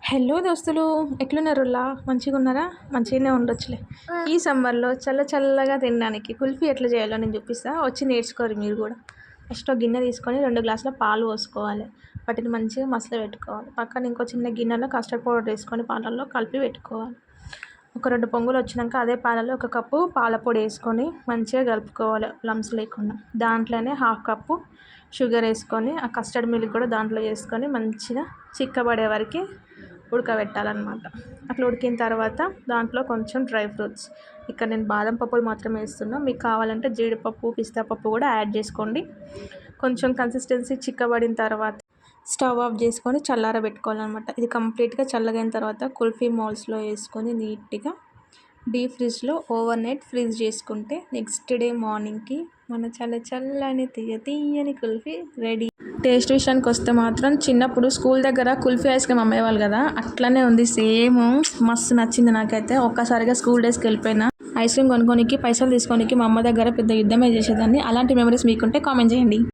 Hello దోస్తులు, ఎట్లున్నారులా? మంచిగా ఉన్నారా? మంచిగానే ఉండొచ్చులే. ఈ సమ్మర్లో చల్లగా తినడానికి కుల్ఫీ ఎట్లా చేయాలో నేను చూపిస్తా, వచ్చి నేర్చుకోరు మీరు కూడా. ఫస్ట్ ఒక గిన్నె తీసుకొని 2 గ్లాసుల పాలు పోసుకోవాలి. వాటిని మంచిగా మసల పెట్టుకోవాలి. పక్కన ఇంకో చిన్న గిన్నెలో కస్టర్డ్ పౌడర్ వేసుకొని పాలల్లో కలిపి పెట్టుకోవాలి. ఒక 2 పొంగులు వచ్చినాక అదే పాలలో 1 కప్పు పాల పొడి వేసుకొని మంచిగా కలుపుకోవాలి, లమ్స్ లేకుండా. దాంట్లోనే 1/2 కప్పు షుగర్ వేసుకొని ఆ కస్టర్డ్ మిల్క్ కూడా దాంట్లో వేసుకొని మంచిగా చిక్కబడే వరకు ఉడకబెట్టాలన్నమాట. అట్లా ఉడికిన తర్వాత దాంట్లో కొంచెం డ్రై ఫ్రూట్స్, ఇక్కడ నేను బాదం పప్పులు మాత్రమే వేస్తున్నా, మీకు కావాలంటే జీడిపప్పు పిస్తా పప్పు కూడా యాడ్ చేసుకోండి. కొంచెం కన్సిస్టెన్సీ చిక్కబడిన తర్వాత స్టవ్ ఆఫ్ చేసుకొని చల్లారబెట్టుకోవాలన్నమాట. ఇది కంప్లీట్గా చల్లగైన తర్వాత కుల్ఫీ మౌల్స్లో వేసుకొని నీట్గా డీప్ ఫ్రిడ్జ్లో ఓవర్ నైట్ ఫ్రీజ్ చేసుకుంటే నెక్స్ట్ డే మార్నింగ్కి మన చల్లని తీయని కుల్ఫీ రెడీ. టేస్ట్ విషయానికి వస్తే మాత్రం చిన్నప్పుడు స్కూల్ దగ్గర కుల్ఫీ ఐస్ క్రీమ్ అమ్మేవాళ్ళు కదా, అట్లనే ఉంది సేమ్. మస్తు నచ్చింది నాకైతే. ఒక్కసారిగా స్కూల్ డేస్కి వెళ్ళిపోయినా. ఐస్ క్రీమ్ కొనుక్కోనికి పైసలు తీసుకోనికి మా అమ్మ దగ్గర పెద్ద యుద్ధమే చేసేదాన్ని. అలాంటి మెమరీస్ మీకుంటే కామెంట్ చేయండి.